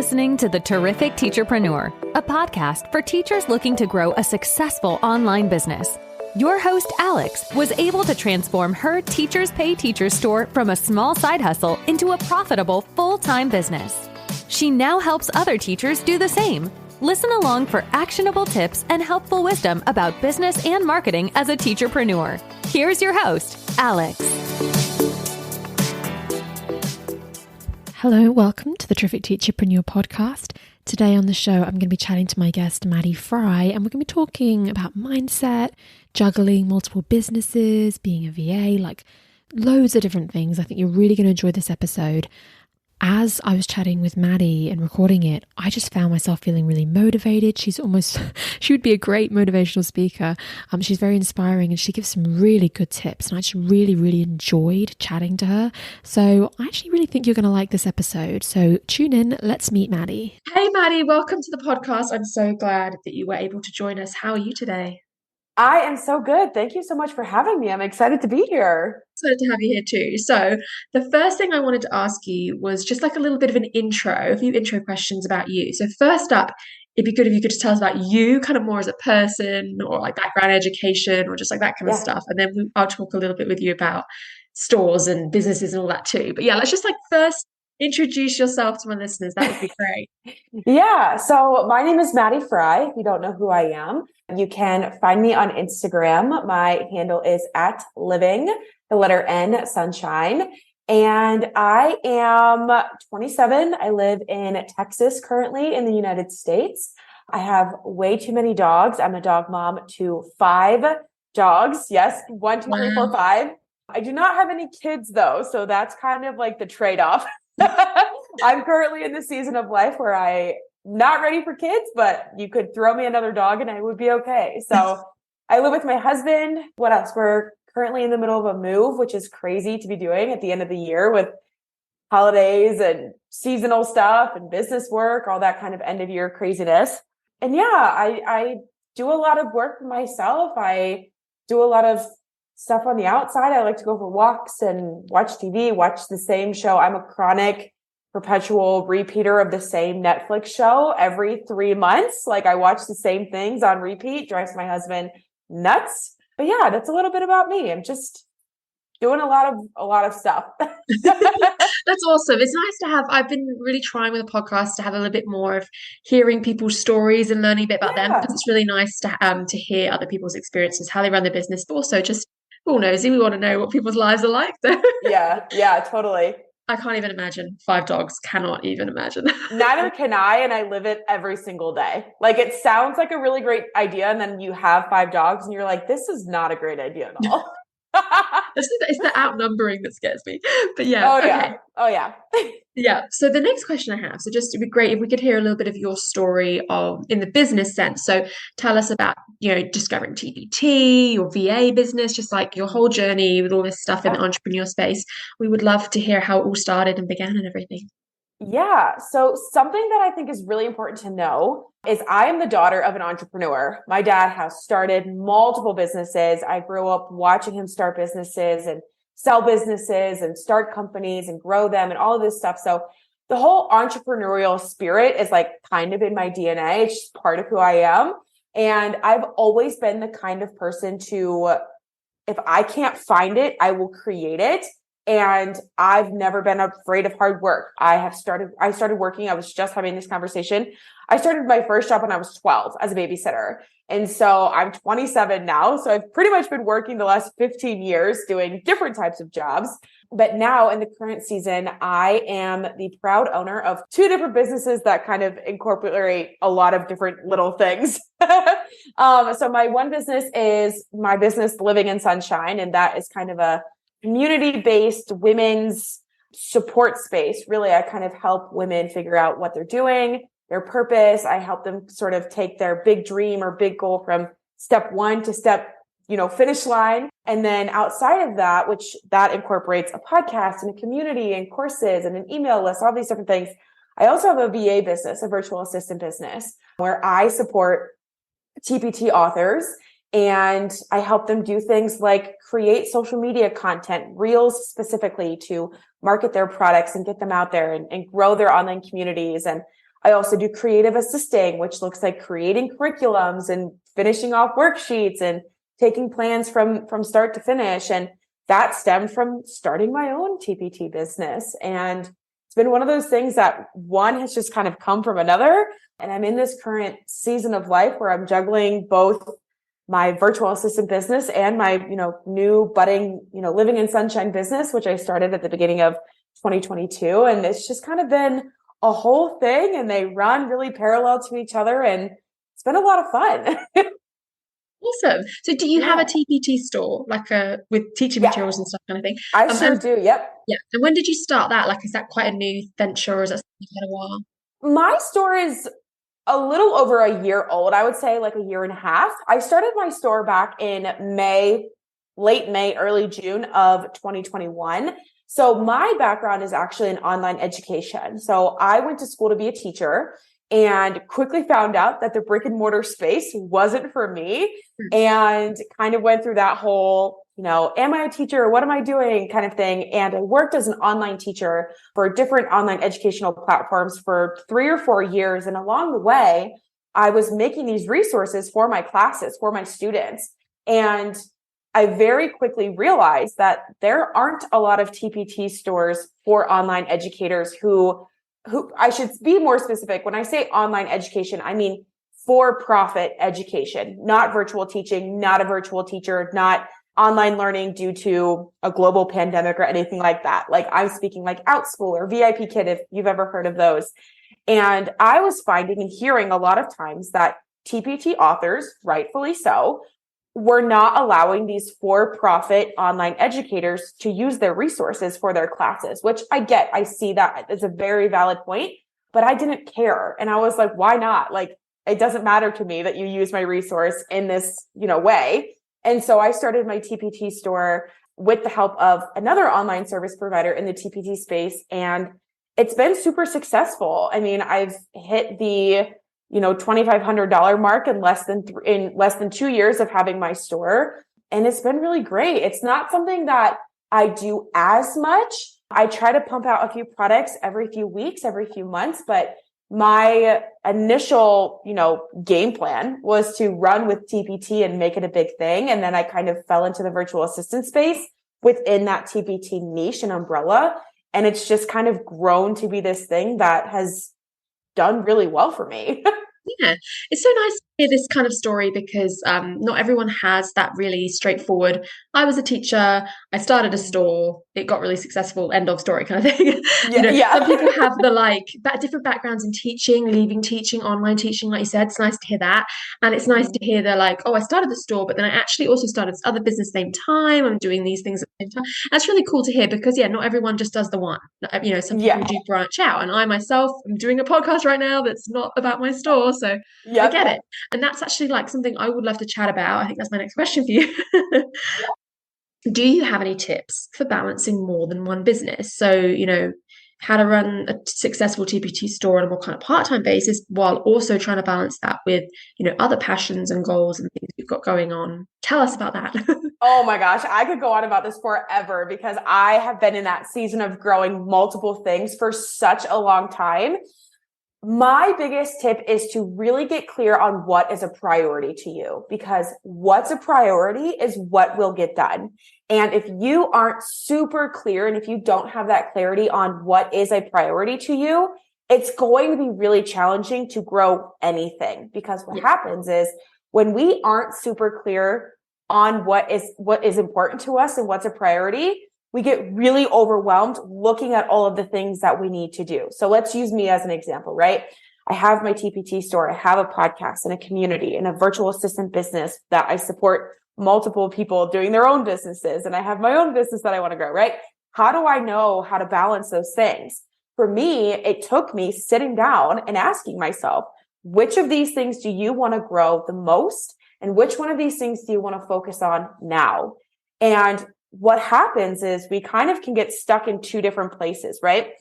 listening to the Terrific Teacherpreneur, a podcast for teachers looking to grow a successful online business. Your host, Alex, was able to transform her Teachers Pay Teachers store from a small side hustle into a profitable full-time business. She now helps other teachers do the same. Listen along for actionable tips and helpful wisdom about business and marketing as a teacherpreneur. Here's your host, Alex. Hello, welcome to the Terrific Teacherpreneur podcast. Today on the show, I'm going to be chatting to my guest, Maddy Fry, and we're going to be talking about mindset, juggling multiple businesses, being a VA, like loads of different things. I think you're really going to enjoy this episode. As I was chatting with Maddy and recording it, I just found myself feeling really motivated. She would be a great motivational speaker. She's very inspiring and she gives some really good tips. And I just really enjoyed chatting to her. So I actually really think you're going to like this episode. So tune in. Let's meet Maddy. Hey, Maddy, welcome to the podcast. I'm so glad that you were able to join us. How are you today? I am so good. Thank you so much for having me. I'm excited to be here. Excited to have you here too. So the first thing I wanted to ask you was just like a little bit of an intro, a few intro questions about you. So first up, it'd be good if you could just tell us about you, kind of more as a person or like background education or just like that kind of stuff. And then I'll talk a little bit with you about stores and businesses and all that too. But yeah, let's just like first introduce yourself to my listeners. That would be great. Yeah. So my name is Maddy Fry. If you don't know who I am, you can find me on Instagram. My handle is @living, the letter N, sunshine. And I am 27. I live in Texas currently in the United States. I have way too many dogs. I'm a dog mom to 5 dogs. Yes. 1, 2, 3, 4, 5. I do not have any kids though. So that's kind of like the trade-off. I'm currently in the season of life where I'm not ready for kids, but you could throw me another dog and I would be okay. So I live with my husband. What else? We're currently in the middle of a move, which is crazy to be doing at the end of the year with holidays and seasonal stuff and business work, all that kind of end of year craziness. And yeah, I do a lot of work for myself. I do a lot of stuff on the outside. I like to go for walks and watch TV, watch the same show. I'm a chronic, perpetual repeater of the same Netflix show every 3 months. Like I watch the same things on repeat, drives my husband nuts. But yeah, that's a little bit about me. I'm just doing a lot of stuff. That's awesome. It's nice to have, I've been really trying with the podcast to have a little bit more of hearing people's stories and learning a bit about them, because it's really nice to hear other people's experiences, how they run their business, but also just who knows, we want to know what people's lives are like. Yeah, totally. I can't even imagine 5 dogs. Cannot even imagine. Neither can I. And I live it every single day. Like it sounds like a really great idea. And then you have 5 dogs and you're like, this is not a great idea at all. It's the outnumbering that scares me. But yeah. Oh yeah. Yeah. So the next question I have, so just it'd be great if we could hear a little bit of your story in the business sense. So tell us about, discovering TPT, your VA business, just like your whole journey with all this stuff in the entrepreneur space. We would love to hear how it all started and began and everything. Yeah. So something that I think is really important to know is I am the daughter of an entrepreneur. My dad has started multiple businesses. I grew up watching him start businesses and sell businesses and start companies and grow them and all of this stuff. So the whole entrepreneurial spirit is like kind of in my DNA. It's just part of who I am. And I've always been the kind of person to, if I can't find it, I will create it. And I've never been afraid of hard work. I started working. I was just having this conversation. I started my first job when I was 12 as a babysitter. And so I'm 27 now. So I've pretty much been working the last 15 years doing different types of jobs. But now in the current season, I am the proud owner of 2 different businesses that kind of incorporate a lot of different little things. So my one business is my business, Living in Sunshine. And that is kind of a community-based women's support space. Really, I kind of help women figure out what they're doing, their purpose. I help them sort of take their big dream or big goal from step 1 to step, finish line. And then outside of that, which that incorporates a podcast and a community and courses and an email list, all these different things. I also have a VA business, a virtual assistant business, where I support TPT authors. And I help them do things like create social media content, reels specifically to market their products and get them out there and grow their online communities. And I also do creative assisting, which looks like creating curriculums and finishing off worksheets and taking plans from start to finish. And that stemmed from starting my own TPT business. And it's been one of those things that one has just kind of come from another. And I'm in this current season of life where I'm juggling both my virtual assistant business and my, new budding, living in sunshine business, which I started at the beginning of 2022. And it's just kind of been a whole thing, and they run really parallel to each other. And it's been a lot of fun. Awesome. So do you have a TPT store, like with teaching materials and stuff kind of thing? I sure do. Yep. Yeah. And when did you start that? Like, is that quite a new venture, or is that something you've had a while? My store is a little over a year old. I would say like a year and a half. I started my store back in late May, early June of 2021. So my background is actually in online education. So I went to school to be a teacher and quickly found out that the brick and mortar space wasn't for me, and kind of went through that whole, am I a teacher? What am I doing kind of thing. And I worked as an online teacher for different online educational platforms for 3 or 4 years. And along the way, I was making these resources for my classes, for my students. And I very quickly realized that there aren't a lot of TPT stores for online educators who I should be more specific. When I say online education, I mean for-profit education, not virtual teaching, not a virtual teacher, not online learning due to a global pandemic or anything like that. Like, I'm speaking like OutSchool or VIP Kid, if you've ever heard of those. And I was finding and hearing a lot of times that TPT authors, rightfully so, were not allowing these for-profit online educators to use their resources for their classes, which I get. I see that it's a very valid point, but I didn't care. And I was like, why not? Like, it doesn't matter to me that you use my resource in this, way. And so I started my TPT store with the help of another online service provider in the TPT space. And it's been super successful. I mean, I've hit the $2,500 mark in less than 2 years of having my store. And it's been really great. It's not something that I do as much. I try to pump out a few products every few weeks, every few months, but my initial, game plan was to run with TPT and make it a big thing. And then I kind of fell into the virtual assistant space within that TPT niche and umbrella. And it's just kind of grown to be this thing that has done really well for me. Yeah, it's so nice to hear this kind of story because not everyone has that really straightforward. I was a teacher, I started a store, it got really successful, end of story kind of thing. Some people have the different backgrounds in teaching, leaving teaching, online teaching, like you said. It's nice to hear that. And it's nice to hear they're like, oh, I started the store, but then I actually also started this other business at the same time. I'm doing these things at the same time. That's really cool to hear because, not everyone just does the one. Some people do branch out. And I myself am doing a podcast right now that's not about my store. So I get it. And that's actually like something I would love to chat about. I think that's my next question for you. Do you have any tips for balancing more than one business? So, how to run a successful TPT store on a more kind of part-time basis while also trying to balance that with, other passions and goals and things you've got going on. Tell us about that. Oh my gosh, I could go on about this forever because I have been in that season of growing multiple things for such a long time. My biggest tip is to really get clear on what is a priority to you, because what's a priority is what will get done. And if you aren't super clear and if you don't have that clarity on what is a priority to you, it's going to be really challenging to grow anything, because what happens is when we aren't super clear on what is important to us and what's a priority, we get really overwhelmed looking at all of the things that we need to do. So let's use me as an example, right? I have my TPT store. I have a podcast and a community and a virtual assistant business that I support multiple people doing their own businesses. And I have my own business that I want to grow, right? How do I know how to balance those things? For me, it took me sitting down and asking myself, which of these things do you want to grow the most? And which one of these things do you want to focus on now? And what happens is we kind of can get stuck in two different places, right?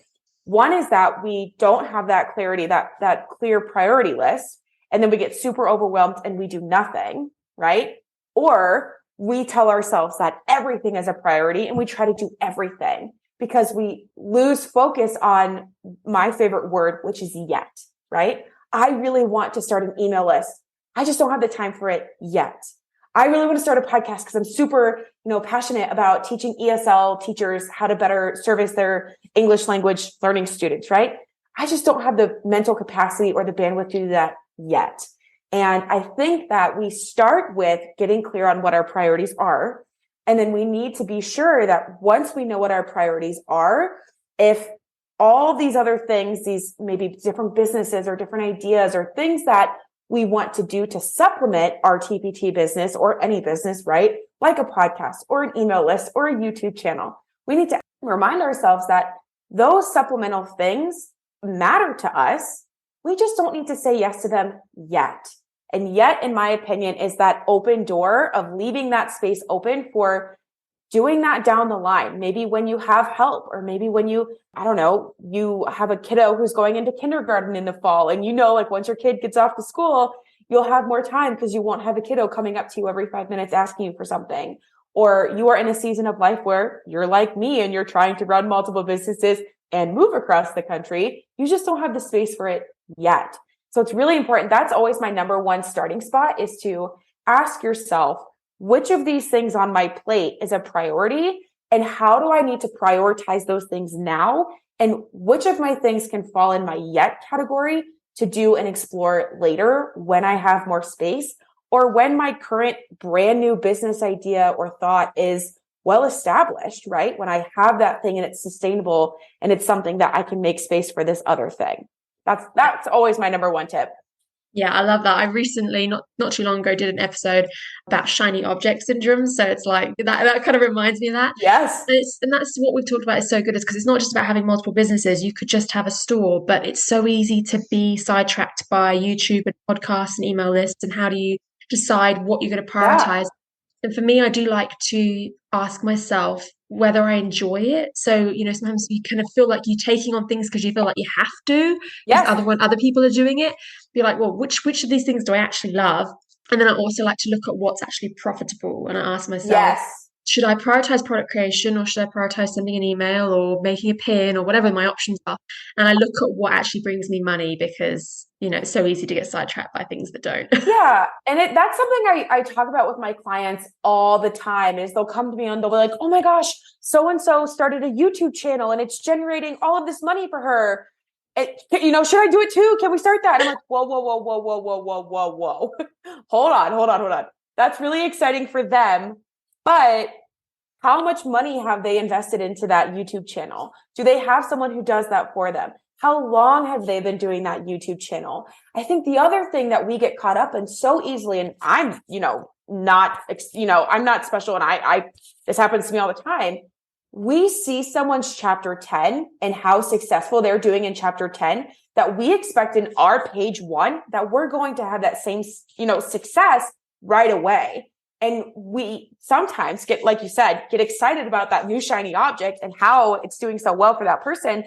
One is that we don't have that clarity, that clear priority list, and then we get super overwhelmed and we do nothing, right? Or we tell ourselves that everything is a priority and we try to do everything because we lose focus on my favorite word, which is yet, right? I really want to start an email list. I just don't have the time for it yet. I really want to start a podcast because I'm super, passionate about teaching ESL teachers how to better service their English language learning students, right? I just don't have the mental capacity or the bandwidth to do that yet. And I think that we start with getting clear on what our priorities are. And then we need to be sure that once we know what our priorities are, if all these other things, these maybe different businesses or different ideas or things that we want to do to supplement our TPT business or any business, right? Like a podcast or an email list or a YouTube channel. We need to remind ourselves that those supplemental things matter to us. We just don't need to say yes to them yet. And yet, in my opinion, is that open door of leaving that space open for doing that down the line. Maybe when you have help, or maybe when you have a kiddo who's going into kindergarten in the fall, and like once your kid gets off to school, you'll have more time because you won't have a kiddo coming up to you every 5 minutes asking you for something. Or you are in a season of life where you're like me and you're trying to run multiple businesses and move across the country. You just don't have the space for it yet. So it's really important. That's always my number one starting spot, is to ask yourself, which of these things on my plate is a priority, and how do I need to prioritize those things now? And which of my things can fall in my yet category to do and explore later when I have more space, or when my current brand new business idea or thought is well established, right? When I have that thing and it's sustainable and it's something that I can make space for this other thing. That's always my number one tip. Yeah, I love that. I recently, not too long ago, did an episode about shiny object syndrome. So it's like that kind of reminds me of that. Yes. And that's what we've talked about is so good, is because it's not just about having multiple businesses. You could just have a store, but it's so easy to be sidetracked by YouTube and podcasts and email lists. And how do you decide what you're going to prioritize? Yeah. And for me, I do like to ask myself whether I enjoy it. So, sometimes you kind of feel like you're taking on things because you feel like you have to, because other people are doing it. Be like, well, which of these things do I actually love? And then I also like to look at what's actually profitable. And I ask myself, should I prioritize product creation, or should I prioritize sending an email or making a pin or whatever my options are? And I look at what actually brings me money, because, it's so easy to get sidetracked by things that don't. Yeah. And that's something I talk about with my clients all the time, is they'll come to me and they'll be like, oh my gosh, so-and-so started a YouTube channel and it's generating all of this money for her. Should I do it too? Can we start that? And I'm like, whoa. Hold on. That's really exciting for them. But how much money have they invested into that YouTube channel? Do they have someone who does that for them? How long have they been doing that YouTube channel? I think the other thing that we get caught up in so easily, and I'm, I'm not special, and this happens to me all the time. We see someone's chapter 10 and how successful they're doing in chapter 10, that we expect in our page 1 that we're going to have that same, success right away. And we sometimes get, like you said, get excited about that new shiny object and how it's doing so well for that person.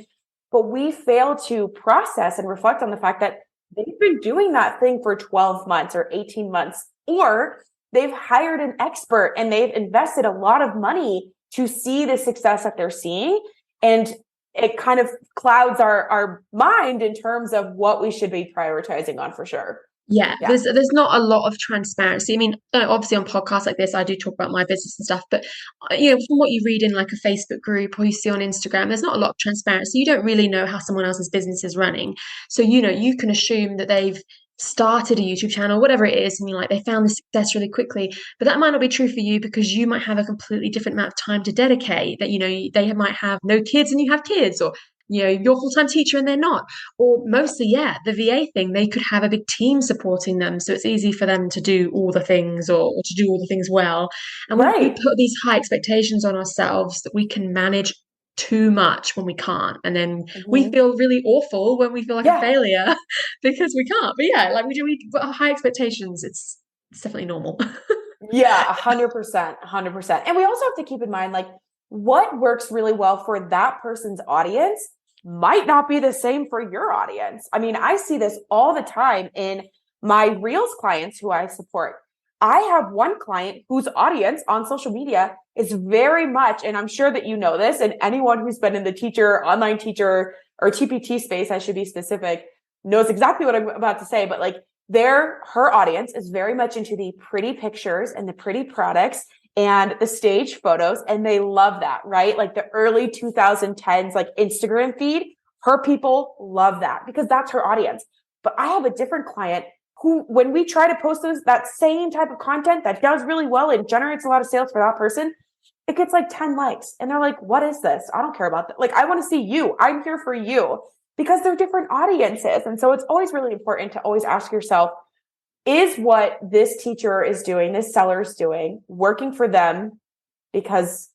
But we fail to process and reflect on the fact that they've been doing that thing for 12 months or 18 months, or they've hired an expert and they've invested a lot of money to see the success that they're seeing. And it kind of clouds our mind in terms of what we should be prioritizing on, for sure. Yeah, there's not a lot of transparency. I mean, obviously on podcasts like this, I do talk about my business and stuff, but from what you read in like a Facebook group or you see on Instagram, there's not a lot of transparency. You don't really know how someone else's business is running. So, you can assume that they've started a YouTube channel, whatever it is, and they found the success really quickly, but that might not be true for you, because you might have a completely different amount of time to dedicate. That they might have no kids and you have kids, or you're a full-time teacher and they're not, or mostly the VA thing, they could have a big team supporting them, so it's easy for them to do all the things or to do all the things well. And we put these high expectations on ourselves that we can manage too much when we can't, and then we feel really awful when we feel like a failure because we can't. But we put high expectations. It's definitely normal. 100%. And we also have to keep in mind, what works really well for that person's audience might not be the same for your audience. I mean, I see this all the time in my Reels clients who I support. I have one client whose audience on social media is very much, and I'm sure that you know this, and anyone who's been in the online teacher or TPT space, I should be specific, knows exactly what I'm about to say, but like her audience is very much into the pretty pictures and the pretty products and the stage photos. And they love that, right? Like the early 2010s, like Instagram feed, her people love that because that's her audience. But I have a different client who, when we try to post that same type of content that does really well and generates a lot of sales for that person, it gets like 10 likes. And they're like, what is this? I don't care about that. Like, I want to see you. I'm here for you, because they're different audiences. And so it's always really important to always ask yourself, is what this teacher is doing, this seller is doing, working for them because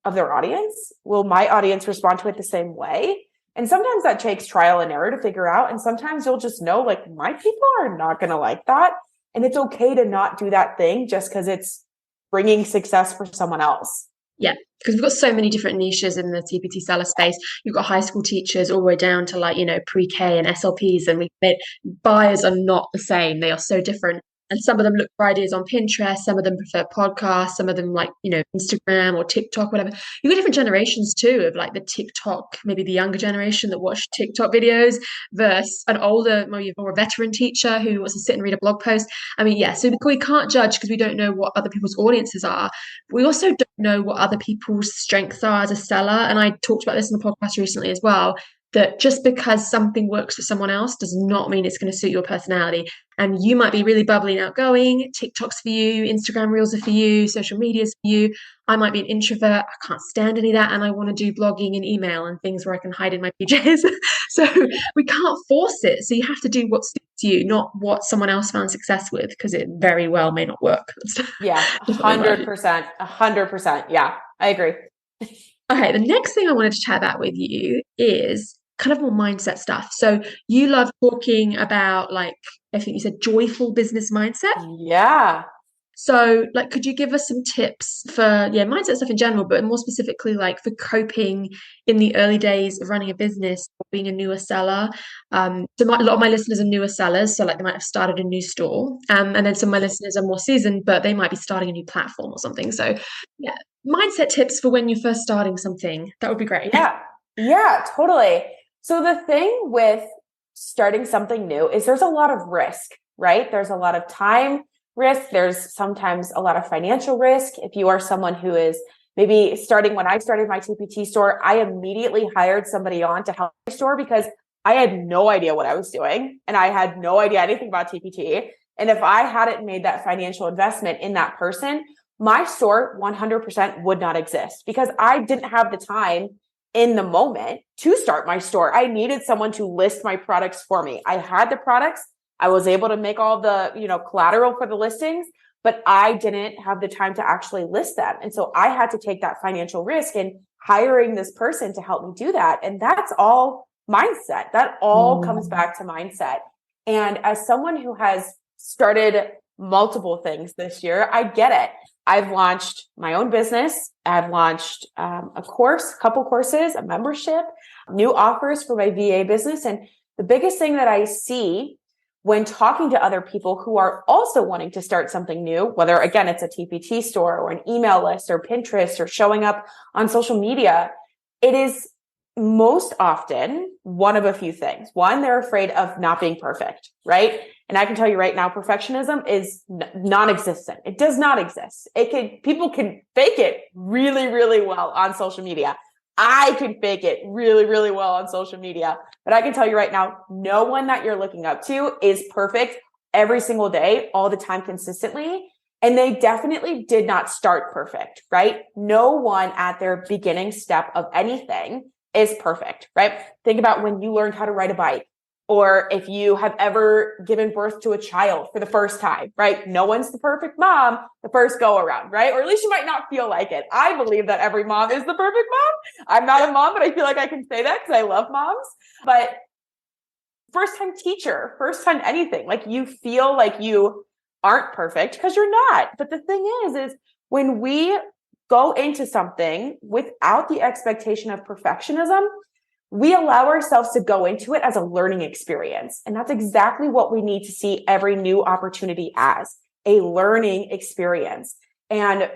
of their audience? Will my audience respond to it the same way? And sometimes that takes trial and error to figure out. And sometimes you'll just know, like, my people are not going to like that. And it's okay to not do that thing just because it's bringing success for someone else. Yeah, because we've got so many different niches in the TPT seller space. You've got high school teachers all the way down to, like, pre-K and SLPs, and buyers are not the same. They are so different. And some of them look for ideas on Pinterest, some of them prefer podcasts, some of them like, Instagram or TikTok, whatever. You've got different generations too, of like the TikTok, maybe the younger generation that watch TikTok videos versus an older, maybe more veteran teacher who wants to sit and read a blog post. I mean, yeah, so we can't judge because we don't know what other people's audiences are. We also don't know what other people's strengths are as a seller. And I talked about this in the podcast recently as well, that just because something works for someone else does not mean it's going to suit your personality. And you might be really bubbly and outgoing. TikTok's for you, Instagram Reels are for you, social media's for you. I might be an introvert. I can't stand any of that. And I want to do blogging and email and things where I can hide in my PJs. So we can't force it. So you have to do what suits you, not what someone else found success with, because it very well may not work. Yeah, 100%. 100%. Yeah, I agree. Okay, the next thing I wanted to chat about with you is kind of more mindset stuff. So you love talking about, like, I think you said joyful business mindset. Yeah. So, like, could you give us some tips for, mindset stuff in general, but more specifically, like, for coping in the early days of running a business or being a newer seller? So a lot of my listeners are newer sellers, so like they might have started a new store, and then some of my listeners are more seasoned, but they might be starting a new platform or something. So, yeah, mindset tips for when you're first starting something. That would be great. Yeah, totally. So the thing with starting something new is there's a lot of risk, right? There's a lot of time risk. There's sometimes a lot of financial risk. If you are someone who is maybe starting, when I started my TPT store, I immediately hired somebody on to help my store because I had no idea what I was doing and I had no idea anything about TPT. And if I hadn't made that financial investment in that person, my store 100% would not exist because I didn't have the time in the moment to start my store. I needed someone to list my products for me. I had the products. I was able to make all the, collateral for the listings, but I didn't have the time to actually list them. And so I had to take that financial risk in hiring this person to help me do that. And that's all mindset. That all comes back to mindset. And as someone who has started multiple things this year, I get it. I've launched my own business. I've launched a couple courses, a membership, new offers for my VA business. And the biggest thing that I see when talking to other people who are also wanting to start something new, whether again, it's a TPT store or an email list or Pinterest or showing up on social media, it is most often one of a few things. One, they're afraid of not being perfect, right? And I can tell you right now, perfectionism is non-existent. It does not exist. People can fake it really, really well on social media. I can fake it really, really well on social media, but I can tell you right now, no one that you're looking up to is perfect every single day, all the time, consistently. And they definitely did not start perfect, right? No one at their beginning step of anything is perfect, right? Think about when you learned how to ride a bike, or if you have ever given birth to a child for the first time, right? No one's the perfect mom the first go around, right? Or at least you might not feel like it. I believe that every mom is the perfect mom. I'm not a mom, but I feel like I can say that because I love moms. But first time teacher, first time anything, like you feel like you aren't perfect because you're not. But the thing is when we go into something without the expectation of perfectionism, we allow ourselves to go into it as a learning experience. And that's exactly what we need to see every new opportunity as a learning experience. And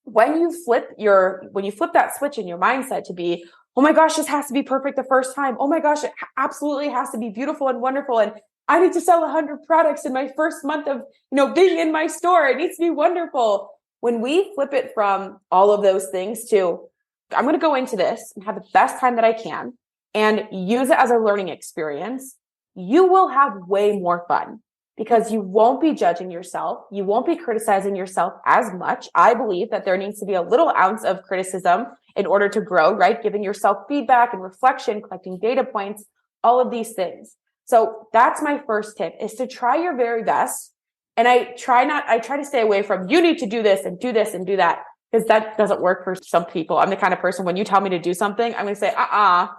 when you flip that switch in your mindset to be, oh my gosh, this has to be perfect the first time. Oh my gosh, it absolutely has to be beautiful and wonderful. And I need to sell 100 products in my first month of, being in my store. It needs to be wonderful. When we flip it from all of those things to, I'm going to go into this and have the best time that I can and use it as a learning experience, you will have way more fun because you won't be judging yourself. You won't be criticizing yourself as much. I believe that there needs to be a little ounce of criticism in order to grow, right? Giving yourself feedback and reflection, collecting data points, all of these things. So that's my first tip, is to try your very best. And I try to stay away from, you need to do this and do this and do that, because that doesn't work for some people. I'm the kind of person, when you tell me to do something, I'm going to say,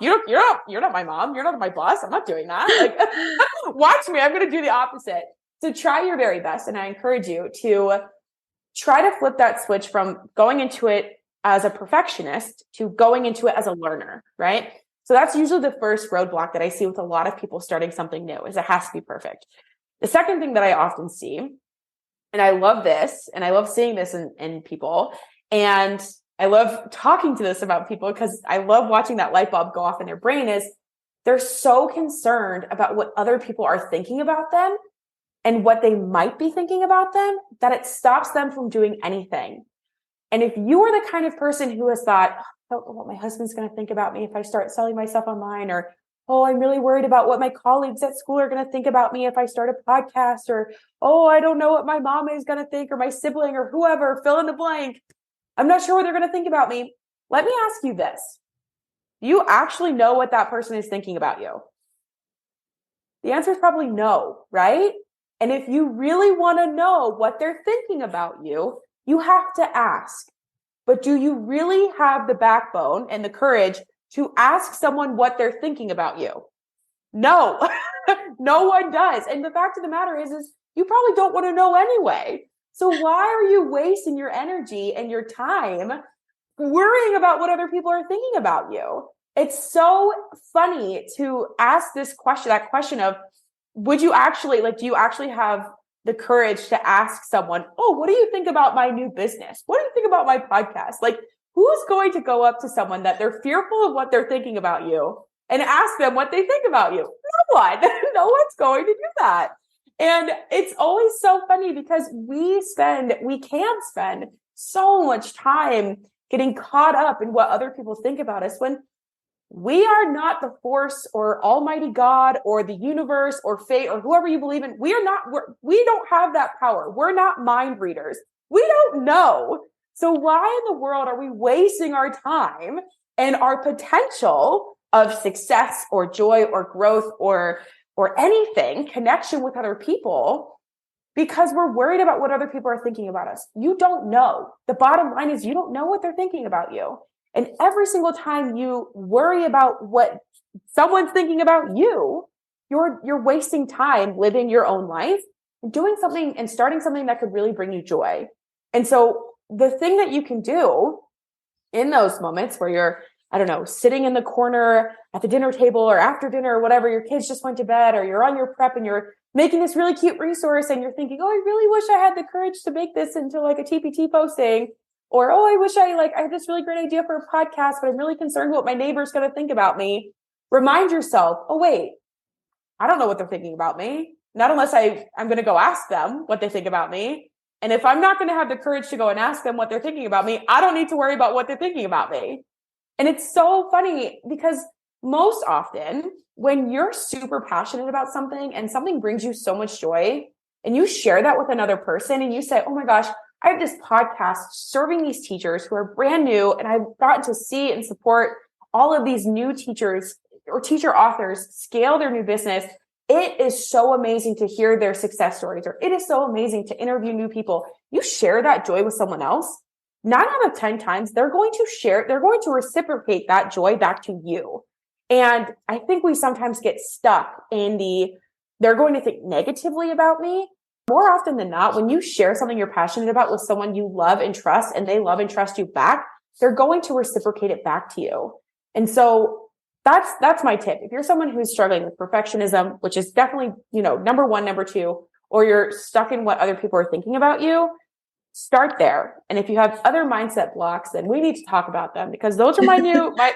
you're not my mom. You're not my boss. I'm not doing that. Like, watch me. I'm going to do the opposite. So try your very best. And I encourage you to try to flip that switch from going into it as a perfectionist to going into it as a learner, right? So that's usually the first roadblock that I see with a lot of people starting something new, is it has to be perfect. The second thing that I often see, and I love this, and I love seeing this in people, and I love talking to this about people because I love watching that light bulb go off in their brain, is they're so concerned about what other people are thinking about them and what they might be thinking about them that it stops them from doing anything. And if you are the kind of person who has thought, I don't know what my husband's going to think about me if I start selling my stuff online, or, oh, I'm really worried about what my colleagues at school are going to think about me if I start a podcast, or, oh, I don't know what my mom is going to think, or my sibling, or whoever, fill in the blank. I'm not sure what they're going to think about me. Let me ask you this. Do you actually know what that person is thinking about you? The answer is probably no, right? And if you really want to know what they're thinking about you, you have to ask. But do you really have the backbone and the courage to ask someone what they're thinking about you? No, no one does. And the fact of the matter is you probably don't want to know anyway. So why are you wasting your energy and your time worrying about what other people are thinking about you? It's so funny to ask this question, that question of, would you actually, do you actually have the courage to ask someone, oh, what do you think about my new business? What do you think about my podcast? Who's going to go up to someone that they're fearful of what they're thinking about you and ask them what they think about you? No one. No one's going to do that. And it's always so funny because we can spend so much time getting caught up in what other people think about us when we are not the force or Almighty God or the universe or fate or whoever you believe in. We don't have that power. We're not mind readers. We don't know. So why in the world are we wasting our time and our potential of success or joy or growth or anything, connection with other people, because we're worried about what other people are thinking about us? You don't know. The bottom line is you don't know what they're thinking about you. And every single time you worry about what someone's thinking about you, you're wasting time living your own life, doing something and starting something that could really bring you joy. And so the thing that you can do in those moments where you're, I don't know, sitting in the corner at the dinner table or after dinner or whatever, your kids just went to bed, or you're on your prep and you're making this really cute resource and you're thinking, oh, I really wish I had the courage to make this into a TPT posting. Or, oh, I wish I had this really great idea for a podcast, but I'm really concerned what my neighbor's going to think about me. Remind yourself, oh, wait, I don't know what they're thinking about me. Not unless I'm going to go ask them what they think about me. And if I'm not going to have the courage to go and ask them what they're thinking about me, I don't need to worry about what they're thinking about me. And it's so funny because most often when you're super passionate about something and something brings you so much joy and you share that with another person and you say, oh my gosh, I have this podcast serving these teachers who are brand new, and I've gotten to see and support all of these new teachers or teacher authors scale their new business. It is so amazing to hear their success stories, or it is so amazing to interview new people. You share that joy with someone else, 9 out of 10 times, they're going to reciprocate that joy back to you. And I think we sometimes get stuck in they're going to think negatively about me. More often than not, when you share something you're passionate about with someone you love and trust, and they love and trust you back, they're going to reciprocate it back to you. And so that's my tip. If you're someone who's struggling with perfectionism, which is definitely, number one, number two, or you're stuck in what other people are thinking about you, start there. And if you have other mindset blocks, then we need to talk about them, because those are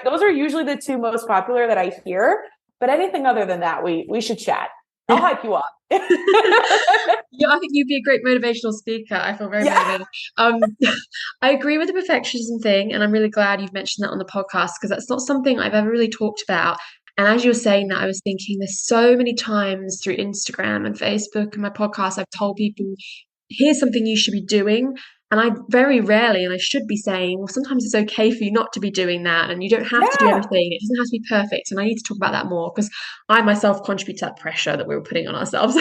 those are usually the two most popular that I hear. But anything other than that, we should chat. I'll hype you up. Yeah, I think you'd be a great motivational speaker. I feel very motivated. I agree with the perfectionism thing, and I'm really glad you've mentioned that on the podcast, because that's not something I've ever really talked about. And as you were saying that, I was thinking there's so many times through Instagram and Facebook and my podcast, I've told people, here's something you should be doing. And I very rarely, and I should be saying, well, sometimes it's okay for you not to be doing that, and you don't have to do everything. It doesn't have to be perfect. And I need to talk about that more, because I myself contribute to that pressure that we were putting on ourselves.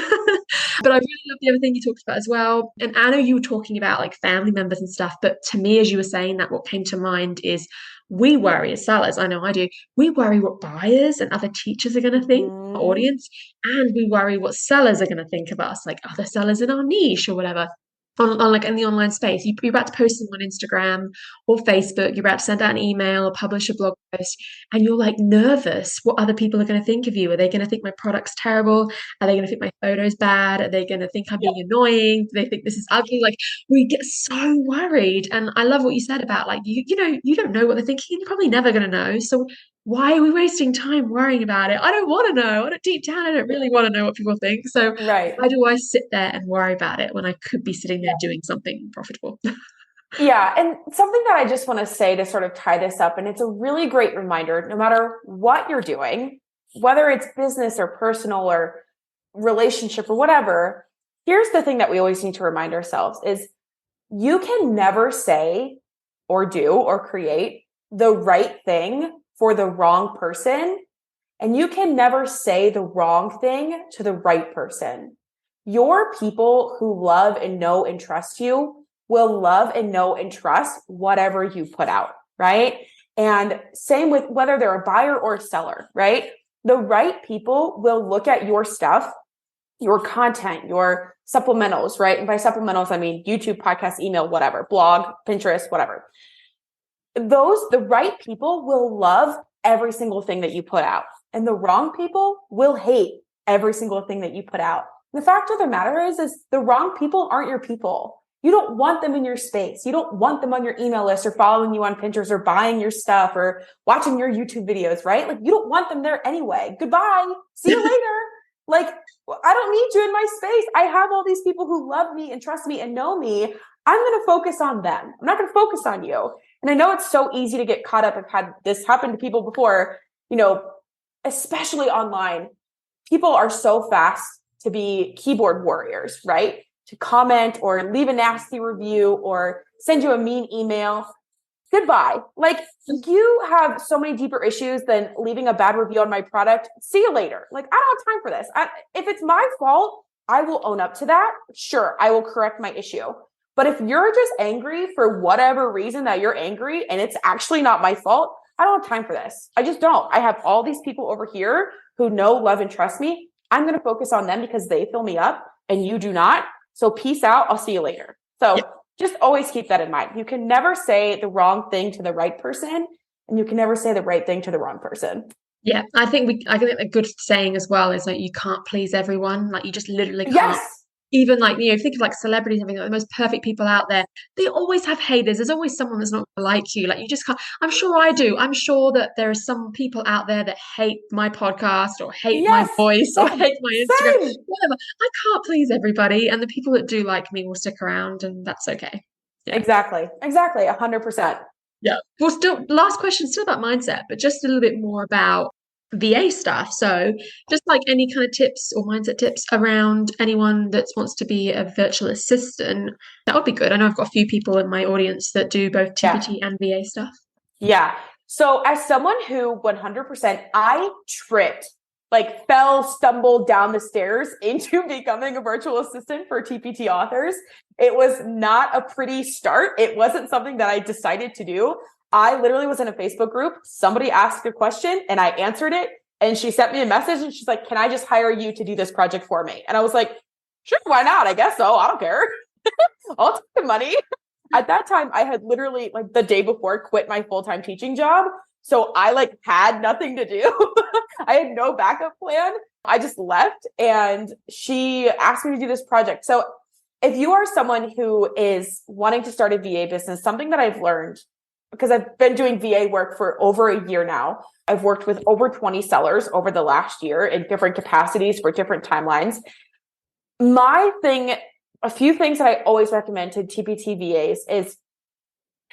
But I really love the other thing you talked about as well. And I know you were talking about like family members and stuff, but to me, as you were saying that, what came to mind is we worry as sellers. I know I do. We worry what buyers and other teachers are going to think, our audience, and we worry what sellers are going to think of us, like other sellers in our niche or whatever. On like in the online space, you're about to post something on Instagram or Facebook, you're about to send out an email or publish a blog post, and you're like nervous what other people are going to think of you. Are they going to think my product's terrible? Are they going to think my photo's bad? Are they going to think I'm being annoying? Do they think this is ugly? Like, we get so worried. And I love what you said about like, you know, you don't know what they're thinking. You're probably never going to know. So why are we wasting time worrying about it? I don't want to know. Deep down, I don't really want to know what people think. So why do I sit there and worry about it when I could be sitting there doing something profitable? Yeah. And something that I just want to say to sort of tie this up, and it's a really great reminder, no matter what you're doing, whether it's business or personal or relationship or whatever, here's the thing that we always need to remind ourselves is you can never say or do or create the right thing for the wrong person. And you can never say the wrong thing to the right person. Your people who love and know and trust you will love and know and trust whatever you put out, right? And same with whether they're a buyer or a seller, right? The right people will look at your stuff, your content, your supplementals, right? And by supplementals, I mean YouTube, podcast, email, whatever, blog, Pinterest, whatever. The right people will love every single thing that you put out. And the wrong people will hate every single thing that you put out. And the fact of the matter is the wrong people aren't your people. You don't want them in your space. You don't want them on your email list or following you on Pinterest or buying your stuff or watching your YouTube videos, right? Like, you don't want them there anyway. Goodbye. See you later. Like, I don't need you in my space. I have all these people who love me and trust me and know me. I'm going to focus on them. I'm not going to focus on you. And I know it's so easy to get caught up. I've had this happen to people before, you know, especially online. People are so fast to be keyboard warriors, right? To comment or leave a nasty review or send you a mean email. Goodbye. Like, you have so many deeper issues than leaving a bad review on my product. See you later. Like, I don't have time for this. If it's my fault, I will own up to that. Sure, I will correct my issue. But if you're just angry for whatever reason that you're angry and it's actually not my fault, I don't have time for this. I just don't. I have all these people over here who know, love, and trust me. I'm going to focus on them because they fill me up and you do not. So peace out. I'll see you later. So just always keep that in mind. You can never say the wrong thing to the right person, and you can never say the right thing to the wrong person. Yeah, I think a good saying as well is like, you can't please everyone. Like, you just literally can't. Yes. Even like, you know, think of like celebrities having like the most perfect people out there. They always have haters. There's always someone that's not gonna like you. Like, you just can't. I'm sure I do. I'm sure that there are some people out there that hate my podcast or hate my voice or hate my Instagram. Whatever. I can't please everybody. And the people that do like me will stick around, and that's okay. Yeah. Exactly. 100%. Yeah. Well, still, last question, still about mindset, but just a little bit more about VA stuff. So just like any kind of tips or mindset tips around anyone that wants to be a virtual assistant, that would be good. I know I've got a few people in my audience that do both TPT and VA stuff. Yeah. So as someone who 100%, I tripped, like fell, stumbled down the stairs into becoming a virtual assistant for TPT authors. It was not a pretty start. It wasn't something that I decided to do. I literally was in a Facebook group. Somebody asked a question and I answered it. And she sent me a message and she's like, can I just hire you to do this project for me? And I was like, sure, why not? I guess so. I don't care. I'll take the money. At that time, I had literally like the day before quit my full-time teaching job. So I like had nothing to do. I had no backup plan. I just left and she asked me to do this project. So if you are someone who is wanting to start a VA business, something that I've learned, because I've been doing VA work for over a year now, I've worked with over 20 sellers over the last year in different capacities for different timelines. A few things that I always recommend to TPT VAs is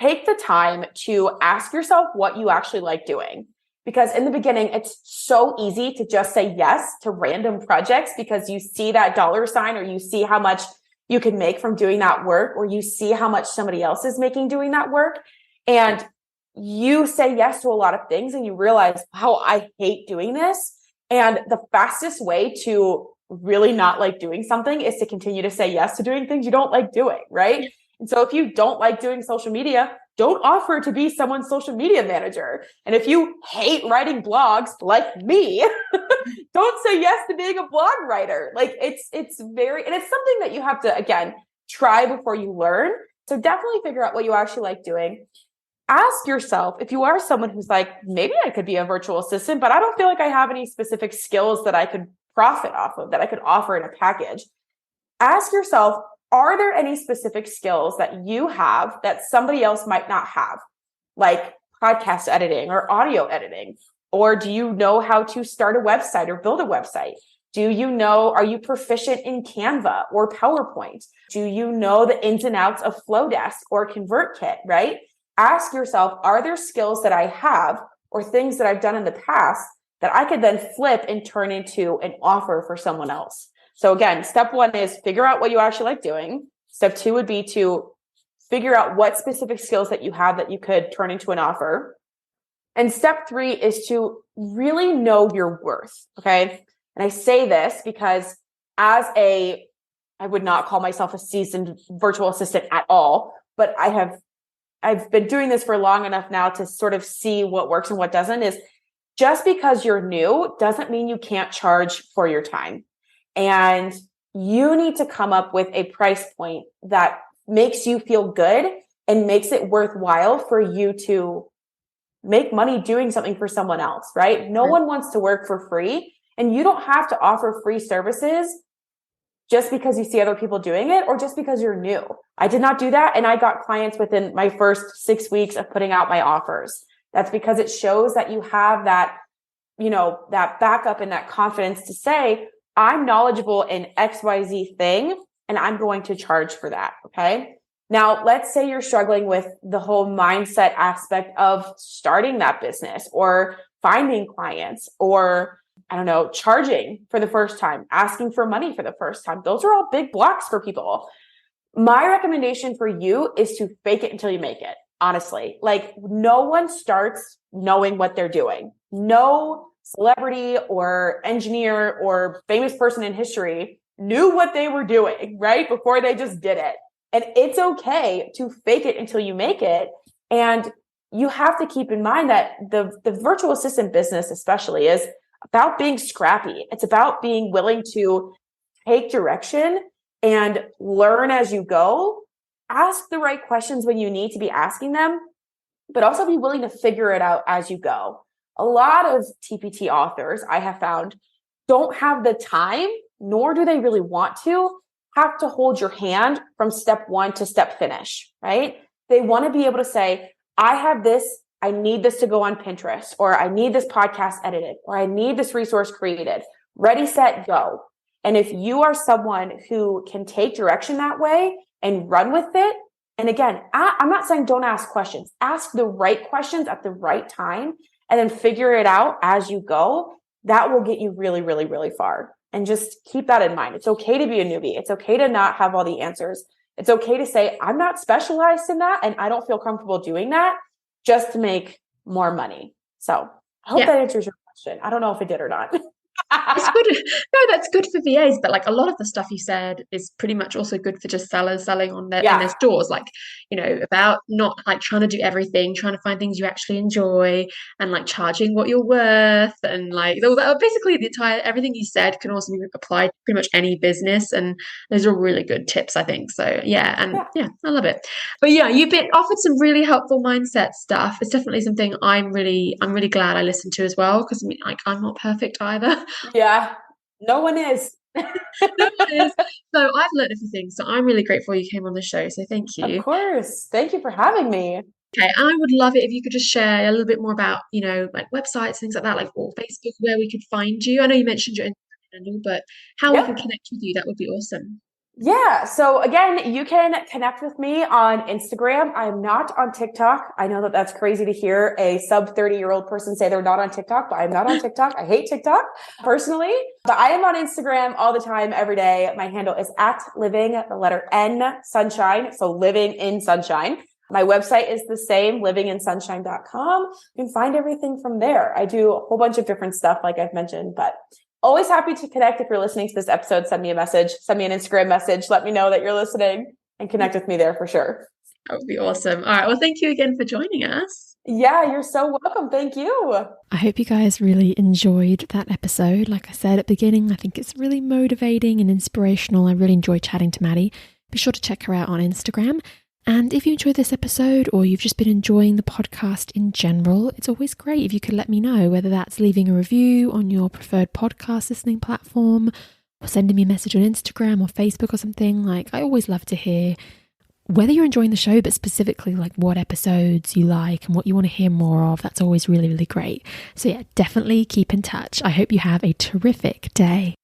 take the time to ask yourself what you actually like doing. Because in the beginning, it's so easy to just say yes to random projects because you see that dollar sign, or you see how much you can make from doing that work, or you see how much somebody else is making doing that work. And you say yes to a lot of things and you realize, wow, I hate doing this. And the fastest way to really not like doing something is to continue to say yes to doing things you don't like doing, right? And so if you don't like doing social media, don't offer to be someone's social media manager. And if you hate writing blogs like me, don't say yes to being a blog writer. Like and it's something that you have to, again, try before you learn. So definitely figure out what you actually like doing. Ask yourself, if you are someone who's like, maybe I could be a virtual assistant, but I don't feel like I have any specific skills that I could profit off of, that I could offer in a package. Ask yourself, are there any specific skills that you have that somebody else might not have? Like podcast editing or audio editing? Or do you know how to start a website or build a website? Are you proficient in Canva or PowerPoint? Do you know the ins and outs of Flowdesk or ConvertKit, right? Ask yourself, are there skills that I have or things that I've done in the past that I could then flip and turn into an offer for someone else? So again, step one is figure out what you actually like doing. Step two would be to figure out what specific skills that you have that you could turn into an offer. And step three is to really know your worth. Okay. And I say this because I would not call myself a seasoned virtual assistant at all, but I've been doing this for long enough now to sort of see what works and what doesn't. Is just because you're new doesn't mean you can't charge for your time. And you need to come up with a price point that makes you feel good and makes it worthwhile for you to make money doing something for someone else, right? No one wants to work for free, and you don't have to offer free services just because you see other people doing it or just because you're new. I did not do that. And I got clients within my first 6 weeks of putting out my offers. That's because it shows that you have that, that backup and that confidence to say, I'm knowledgeable in XYZ thing, and I'm going to charge for that. Okay. Now, let's say you're struggling with the whole mindset aspect of starting that business or finding clients or, charging for the first time, asking for money for the first time. Those are all big blocks for people. My recommendation for you is to fake it until you make it. Honestly, like no one starts knowing what they're doing. No celebrity or engineer or famous person in history knew what they were doing, right? Before they just did it. And it's okay to fake it until you make it. And you have to keep in mind that the virtual assistant business especially is about being scrappy. It's about being willing to take direction and learn as you go. Ask the right questions when you need to be asking them, but also be willing to figure it out as you go. A lot of TPT authors I have found don't have the time, nor do they really want to have to hold your hand from step one to step finish, right? They want to be able to say, I have this, I need this to go on Pinterest, or I need this podcast edited, or I need this resource created. Ready, set, go. And if you are someone who can take direction that way and run with it, and again, I'm not saying don't ask questions. Ask the right questions at the right time and then figure it out as you go. That will get you really, really, really far. And just keep that in mind. It's okay to be a newbie. It's okay to not have all the answers. It's okay to say, I'm not specialized in that and I don't feel comfortable doing that just to make more money. So I hope that answers your question. I don't know if it did or not. It's good. No, that's good for VAs, but like a lot of the stuff you said is pretty much also good for just sellers selling on their in their stores. Like, about not like trying to do everything, trying to find things you actually enjoy, and like charging what you're worth, and like basically everything you said can also be applied to pretty much any business. And those are really good tips, I think. So I love it. But you've been offered some really helpful mindset stuff. It's definitely something I'm really glad I listened to as well, because I'm not perfect either. Yeah, no one is. No worries. So I've learned a few things. So I'm really grateful you came on the show. So thank you. Of course. Thank you for having me. Okay, and I would love it if you could just share a little bit more about, like websites, things like that, like or Facebook, where we could find you. I know you mentioned your Instagram handle, but how we can Yep. connect with you, that would be awesome. Yeah. So again, you can connect with me on Instagram. I'm not on TikTok. I know that that's crazy to hear a sub 30-year-old person say they're not on TikTok, but I'm not on TikTok. I hate TikTok personally, but I am on Instagram all the time, every day. My handle is @living, the letter N, sunshine. So living in sunshine. My website is the same, livingинsunshine.com. You can find everything from there. I do a whole bunch of different stuff, like I've mentioned, but always happy to connect. If you're listening to this episode, send me a message, send me an Instagram message. Let me know that you're listening and connect with me there for sure. That would be awesome. All right. Well, thank you again for joining us. Yeah, you're so welcome. Thank you. I hope you guys really enjoyed that episode. Like I said at the beginning, I think it's really motivating and inspirational. I really enjoyed chatting to Maddy. Be sure to check her out on Instagram. And if you enjoyed this episode or you've just been enjoying the podcast in general, it's always great if you could let me know, whether that's leaving a review on your preferred podcast listening platform or sending me a message on Instagram or Facebook or something. Like, I always love to hear whether you're enjoying the show, but specifically like what episodes you like and what you want to hear more of. That's always really, really great. So yeah, definitely keep in touch. I hope you have a terrific day.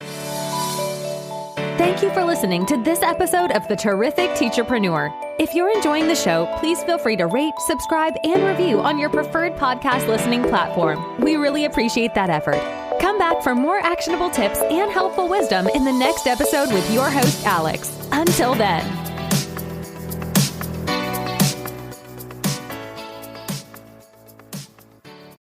Thank you for listening to this episode of the Terrific Teacherpreneur. If you're enjoying the show, please feel free to rate, subscribe, and review on your preferred podcast listening platform. We really appreciate that effort. Come back for more actionable tips and helpful wisdom in the next episode with your host, Alex. Until then.